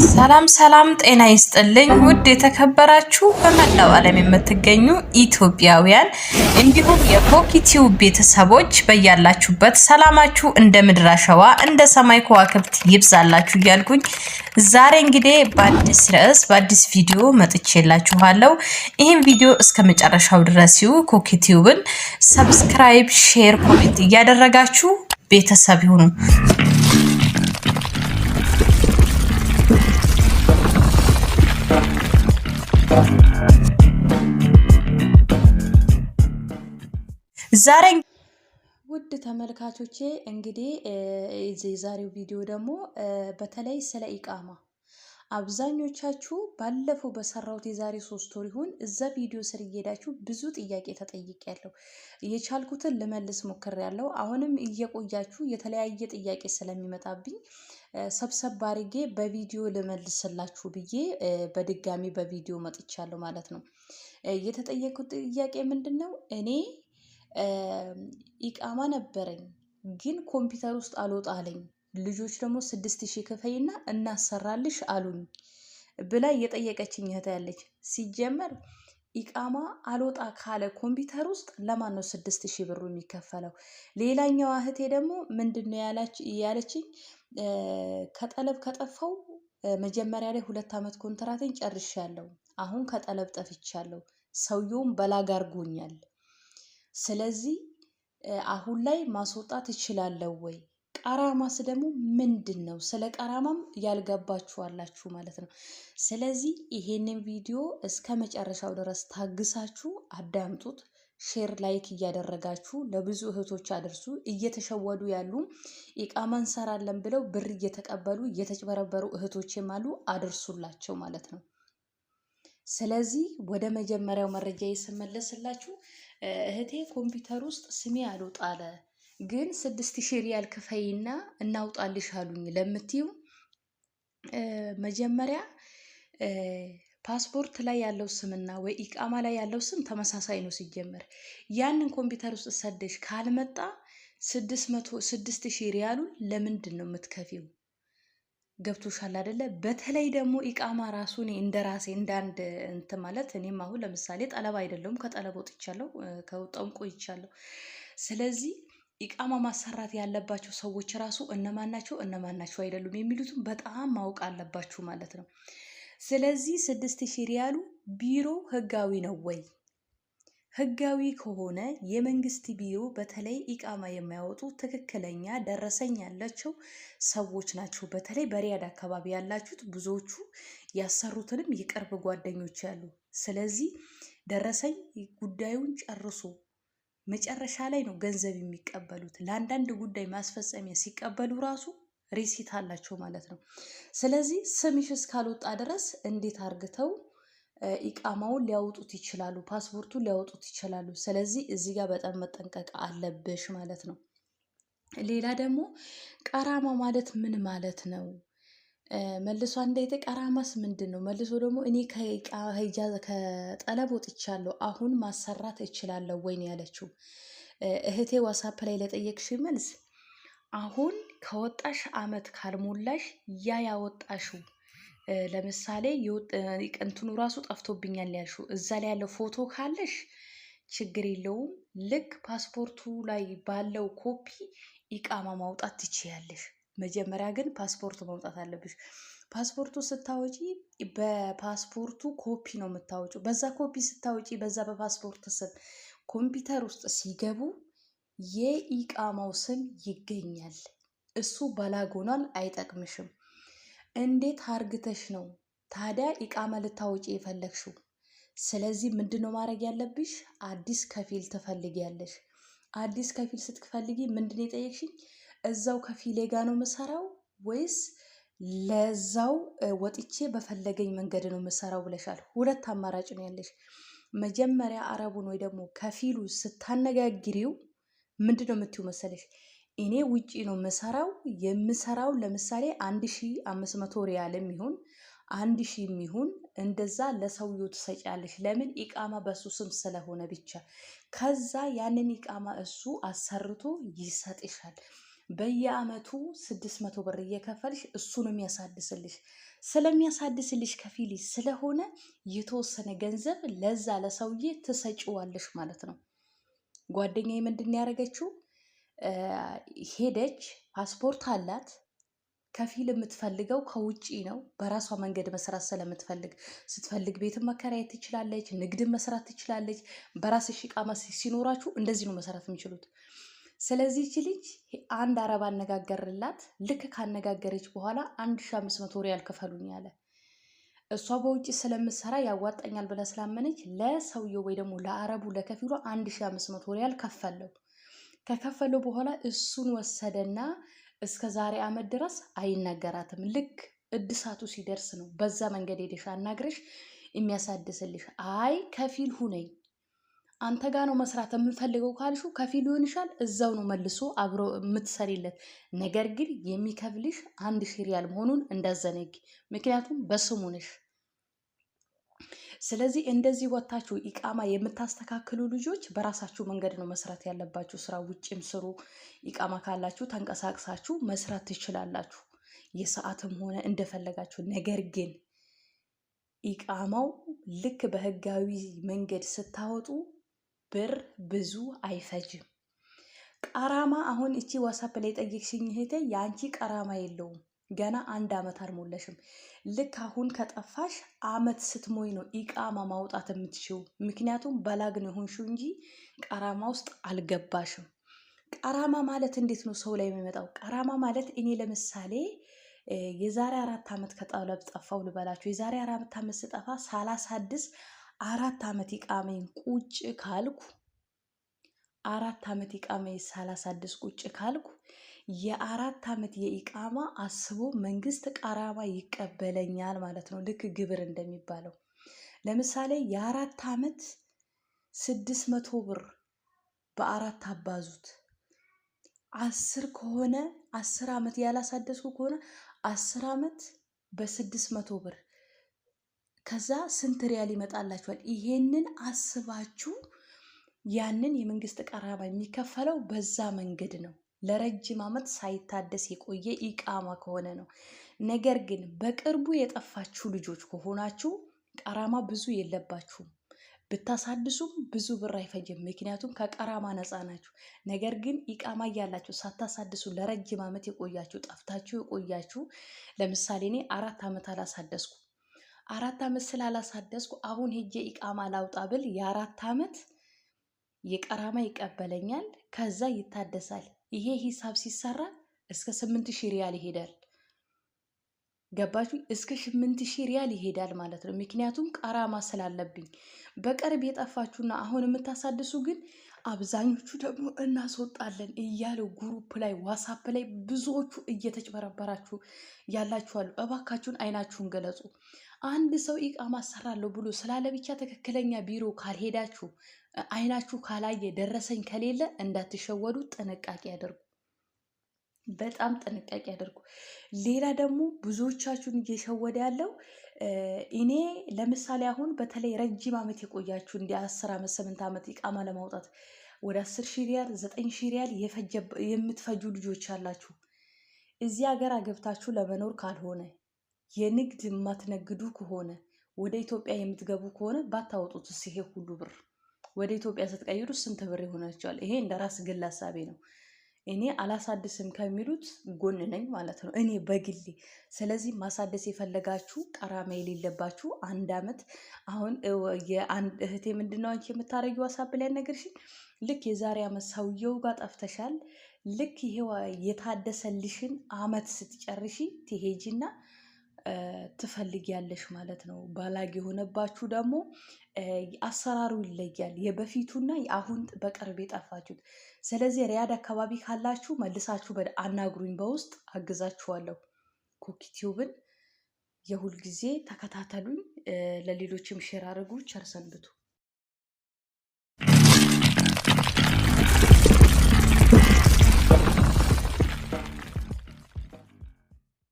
ሰላም ሰላም ጤና ይስጥልኝ ውድ የተከበራችሁ በመላው ዓለም የምትገኙ ኢትዮጵያውያን እንዲሁም የኮኪቲው ቤተሰቦች በያላችሁበት ሰላማችሁ እንደ ምድር አሸዋ እንደ ሰማይ ከዋክብት ይብዛላችሁ እያልኩኝ ዛሬ እንግዲህ በአዲስ ርዕስ በአዲስ ቪዲዮ መጥቼላችኋለሁ። ይህን ቪዲዮ እስከ መጨረሻው ድረስ ኮኪቲውብን ሰብስክራይብ፣ ሼር፣ ኮሜንት እያደረጋችሁ ቤተሰብ ይሁኑ። ዛሬ ውድ ተመልካቾቼ እንግዲህ የዛሬው ቪዲዮ ደግሞ በተለይ ስለ ኢቃማ አብዛኞቻችሁ ባለፈው በሰራሁት የዛሬ 3 ወር ይሁን እዛ ቪዲዮ ስር እየሄዳችሁ ብዙ ጥያቄ ተጠይቄያለሁ። የቻልኩትን ልመልስ ሞክሬያለሁ። አሁንም እየቆያችሁ የተለያየ ጥያቄ ስለሚመጣብኝ ሰብሰብ አድርጌ በቪዲዮ ልመልስላችሁ ብዬ በድጋሚ በቪዲዮ መጥቻለሁ ማለት ነው። የተጠየቁት ጥያቄ ምንድነው? እኔ ኢቃማ ነበረኝ ግን ኮምፒውተር ውስጥ አልወጣ አለኝ። ልጆች ደግሞ 6000 ክፈይና እናሰራልሽ አሉኝ ብላ እየጠየቀችኝ እህት ያለች። ሲጀመር ኢቃማ አልወጣ ካለ ኮምፒውተር ውስጥ ለማን ነው 6000 ብሩ የሚከፈለው? ሌላኛው እህቴ ደግሞ ምንድነው ያለችኝ? ከጠለብ ከጠፋው መጀመሪያ ላይ 2 ዓመት ኮንትራቴን ጨርሻለሁ። አሁን ከጠለብ ጠፍቻለሁ። ሰውየውም በላግ አርጎኛል። ስለዚህ አሁን ላይ ማስወጣት እችላለሁ ወይ? ቀራማስ ደግሞ ምንድን ነው? ስለ ቀራማም ያልገባችሁ አላችሁ ማለት ነው። ስለዚህ ይሄንን ቪዲዮ እስከ መጨረሻው ድረስ ታግሳችሁ አዳምጡት። ሼር ላይክ እያደረጋችሁ ለብዙ እህቶች አድርሱ። እየተሸወዱ ያሉ ኢቃማ እንሰራለን ብለው ብር እየተቀበሉ እየተጭበረበሩ እህቶችም አሉ፣ አድርሱላቸው ማለት ነው። ስለዚህ ወደ መጀመሪያው መረጃ ይስመለስላችሁ። እህቴ ኮምፒውተር ውስጥ ስሜ አልወጣለ ግን 6000 ሪያል ክፈይና እናውጣልሽ አሉኝ ለምትዩ መጀመሪያ ፓስፖርት ላይ ያለው ስምና ወይ ኢቃማ ላይ ያለው ስም ተመሳሳይ ነው። ሲጀመር ያንን ኮምፒውተር ውስጥ ሰደሽ ካልመጣ 6000 ሪያሉን ለምንድን ነው የምትከፊው? ገብቶሻል አይደለ? በተለይ ደግሞ ኢቃማ ራሱ እኔ እንደራሴ እንዳንድ እንትን ማለት እኔም አሁን ለምሳሌ ጠለብ አይደለም ከጠለብ ወጥቻለሁ፣ ከወጣውም ቆይቻለሁ። ስለዚህ ኢቃማ ማሰራት ያለባቸው ሰዎች ራሱ እነማን ናቸው አይደሉም የሚሉትን በጣም ማወቅ አለባችሁ ማለት ነው። ስለዚህ 6000 ሪያሉ ቢሮ ህጋዊ ነው ወይ? ህጋዊ ከሆነ የመንግስት ቢሮ በተለይ ኢቃማ የሚያወጡ ትክክለኛ ደረሰኝ ያላቸው ሰዎች ናቸው። በተለይ በሪያድ አካባቢ ያላችሁት ብዙዎቹ ያሰሩትንም የቅርብ ጓደኞች ያሉ። ስለዚህ ደረሰኝ ጉዳዩን ጨርሶ መጨረሻ ላይ ነው ገንዘብ የሚቀበሉት። ለአንዳንድ ጉዳይ ማስፈጸሚያ ሲቀበሉ ራሱ ሪሲት አላቸው ማለት ነው። ስለዚህ ስምሽ እስካልወጣ ድረስ እንዴት አርግተው ኢቃማውን ሊያወጡት ይችላሉ? ፓስፖርቱን ሊያወጡት ይችላሉ። ስለዚህ እዚህ ጋር በጣም መጠንቀቅ አለብሽ ማለት ነው። ሌላ ደግሞ ቀራማ ማለት ምን ማለት ነው? መልሶ አንዴት ቀራማስ ምንድን ነው? መልሶ ደግሞ እኔ ከጠለብ ወጥቻለሁ አሁን ማሰራት እችላለሁ ወይ ነው ያለችው እህቴ። ዋትስአፕ ላይ ለጠየቅሽ መልስ አሁን ከወጣሽ አመት ካልሞላሽ ያወጣሽው ለምሳሌ እንትኑ ራሱ ጠፍቶብኛል ያልሽው እዛ ላይ ያለው ፎቶ ካለሽ ችግር የለውም። ልክ ፓስፖርቱ ላይ ባለው ኮፒ ኢቃማ ማውጣት ትችያለሽ። መጀመሪያ ግን ፓስፖርቱ ማውጣት አለብሽ። ፓስፖርቱ ስታወጪ በፓስፖርቱ ኮፒ ነው የምታወጪው። በዛ ኮፒ ስታወጪ በዛ በፓስፖርት ስም ኮምፒውተር ውስጥ ሲገቡ የኢቃማው ስም ይገኛል። እሱ ባላጎናል አይጠቅምሽም። እንዴት አርግተሽ ነው ታዲያ ኢቃማ ልታወጪ የፈለግሽው? ስለዚህ ምንድነው ማድረግ ያለብሽ? አዲስ ከፊል ትፈልጊያለሽ። አዲስ ከፊል ስትፈልጊ ምንድነው የጠየቅሽኝ? እዛው ከፊሌ ጋ ነው የምሰራው ወይስ ለዛው ወጥቼ በፈለገኝ መንገድ ነው የምሰራው ብለሻል። ሁለት አማራጭ ነው ያለሽ። መጀመሪያ አረቡን ወይ ደግሞ ከፊሉ ስታነጋግሪው ምንድነው የምትይው መሰለሽ? እኔ ውጪ ነው የምሰራው ለምሳሌ 1500 ሪያልም ይሁን 1000 ይሁን እንደዛ ለሰውየው ትሰጫለሽ። ለምን? ኢቃማ በሱ ስም ስለሆነ ብቻ። ከዛ ያንን ኢቃማ እሱ አሰርቶ ይሰጥሻል። በየአመቱ 600 ብር እየከፈልሽ እሱን የሚያሳድስልሽ። ስለሚያሳድስልሽ ከፊልሽ ስለሆነ የተወሰነ ገንዘብ ለዛ ለሰውዬ ትሰጪዋለሽ ማለት ነው። ጓደኛዬ ምንድን ያደረገችው ሄደች፣ ፓስፖርት አላት። ከፊል የምትፈልገው ከውጪ ነው። በራሷ መንገድ መስራት ስለምትፈልግ ስትፈልግ ቤትን መከራየት ትችላለች፣ ንግድን መስራት ትችላለች። በራስሽ እቃ ሲኖራችሁ እንደዚህ ነው መሰራት የሚችሉት። ስለዚህ ይቺ ልጅ አንድ አረብ አነጋገርላት። ልክ ካነጋገረች በኋላ 1500 ሪያል ክፈሉኝ አለ። እሷ በውጭ ስለምትሰራ ያዋጣኛል ብላ ስላመነች ለሰውየው ወይ ደግሞ ለአረቡ ለከፊሉ 1500 ሪያል ከፈለው። ከከፈለው በኋላ እሱን ወሰደና እስከ ዛሬ ዓመት ድረስ አይናገራትም። ልክ እድሳቱ ሲደርስ ነው በዛ መንገድ ሄደሽ አናግረሽ የሚያሳድስልሽ። አይ ከፊል ሁነኝ አንተ ጋ ነው መስራት የምንፈልገው ካልሹ ከፊል ይሆንሻል። እዛው ነው መልሶ አብሮ የምትሰሪለት። ነገር ግን የሚከፍልሽ 1000 ሪያል መሆኑን እንዳዘነጊ፣ ምክንያቱም በስሙ ነሽ። ስለዚህ እንደዚህ ወጥታችሁ ኢቃማ የምታስተካክሉ ልጆች በራሳችሁ መንገድ ነው መስራት ያለባችሁ። ስራ ውጭም ስሩ። ኢቃማ ካላችሁ ተንቀሳቅሳችሁ መስራት ትችላላችሁ፣ የሰዓትም ሆነ እንደፈለጋችሁ። ነገር ግን ኢቃማው ልክ በህጋዊ መንገድ ስታወጡ ብር ብዙ አይፈጅም። ቀራማ አሁን እቺ ዋትስአፕ ላይ ጠየቅሽኝ እህቴ፣ የአንቺ ቀራማ የለውም። ገና 1 ዓመት አልሞላሽም። ልክ አሁን ከጠፋሽ አመት ስትሞይ ነው ኢቃማ ማውጣት የምትችው። ምክንያቱም በላግ ነው የሆንሽው እንጂ ቀራማ ውስጥ አልገባሽም። ቀራማ ማለት እንዴት ነው ሰው ላይ የሚመጣው? ቀራማ ማለት እኔ ለምሳሌ የዛሬ 4 ዓመት ከጠለብ ጠፋው ልበላችሁ። የዛሬ 4 ዓመት ስጠፋ ሳላሳድስ 4 ዓመት ኢቃሜን ቁጭ ካልኩ 4 ዓመት ኢቃሜን ሳላሳድስ ቁጭ ካልኩ የ4 ዓመት የኢቃማ አስቦ መንግስት ቀራማ ይቀበለኛል ማለት ነው። ልክ ግብር እንደሚባለው ለምሳሌ የ4 ዓመት 600 ብር በ4 አባዙት። 10 ከሆነ 10 ዓመት ያላሳደስኩ ከሆነ 10 ዓመት በ600 ብር ከዛ ስንት ሪያል ይመጣላችኋል? ይሄንን አስባችሁ ያንን የመንግስት ቀራማ የሚከፈለው በዛ መንገድ ነው። ለረጅም ዓመት ሳይታደስ የቆየ ኢቃማ ከሆነ ነው። ነገር ግን በቅርቡ የጠፋችሁ ልጆች ከሆናችሁ ቀራማ ብዙ የለባችሁም። ብታሳድሱም ብዙ ብር አይፈጅም፣ ምክንያቱም ከቀራማ ነፃ ናችሁ። ነገር ግን ኢቃማ እያላችሁ ሳታሳድሱ ለረጅም ዓመት የቆያችሁ ጠፍታችሁ የቆያችሁ፣ ለምሳሌ እኔ 4 ዓመት አላሳደስኩ። 4 ዓመት ስላላሳደስኩ አሁን ሄጄ ኢቃማ ላውጣ ብል የ4 ዓመት የቀራማ ይቀበለኛል፣ ከዛ ይታደሳል። ይሄ ሂሳብ ሲሰራ እስከ 8000 ሪያል ይሄዳል። ገባችሁ? እስከ 8000 ሪያል ይሄዳል ማለት ነው። ምክንያቱም ቀራማ ስላለብኝ። በቅርብ የጠፋችሁና አሁን የምታሳድሱ ግን አብዛኞቹ ደግሞ እናስወጣለን እያለ ግሩፕ ላይ ዋትስአፕ ላይ ብዙዎቹ እየተጭበረበራችሁ ያላችኋሉ። እባካችሁን አይናችሁን ገለጹ። አንድ ሰው ኢቃማ አሰራለሁ ብሎ ስላለ ብቻ ትክክለኛ ቢሮ ካልሄዳችሁ፣ አይናችሁ ካላየ፣ ደረሰኝ ከሌለ እንዳትሸወዱ፣ ጥንቃቄ ያደርጉ። በጣም ጥንቃቄ ያደርጉ። ሌላ ደግሞ ብዙዎቻችሁን እየሸወደ ያለው እኔ ለምሳሌ አሁን በተለይ ረጅም ዓመት የቆያችሁ እንደ 10 ዓመት 8 ዓመት ኢቃማ ለማውጣት ወደ 10,000 ሪያል 9,000 ሪያል የምትፈጁ ልጆች አላችሁ። እዚህ ሀገር አገብታችሁ ለመኖር ካልሆነ የንግድ የማትነግዱ ከሆነ ወደ ኢትዮጵያ የምትገቡ ከሆነ ባታወጡት ይሄ ሁሉ ብር ወደ ኢትዮጵያ ስትቀይሩ ስንት ብር ይሆናቸዋል? ይሄ እንደ ራስ ግል ሀሳቤ ነው። እኔ አላሳድስም ከሚሉት ጎን ነኝ ማለት ነው፣ እኔ በግሌ። ስለዚህ ማሳደስ የፈለጋችሁ ቀራማ የሌለባችሁ 1 ዓመት አሁን የአንድ እህቴ ምንድነው አንቺ የምታረጊው ዋትስአፕ ላይ ነገርሽ፣ ልክ የዛሬ ዓመት ሰውየው ጋር ጠፍተሻል። ልክ ይሄው የታደሰልሽን ዓመት ስትጨርሺ ትሄጂና ትፈልጊያለሽ ማለት ነው። ባላግ የሆነባችሁ ደግሞ አሰራሩ ይለያል፣ የበፊቱና የአሁን በቅርብ የጠፋችሁት። ስለዚህ ሪያድ አካባቢ ካላችሁ መልሳችሁ አናግሩኝ፣ በውስጥ አግዛችኋለሁ። ኮክቲዩብን የሁል ጊዜ ተከታተሉኝ፣ ለሌሎችም ሼር አድርጉ። ቸር ሰንብቱ።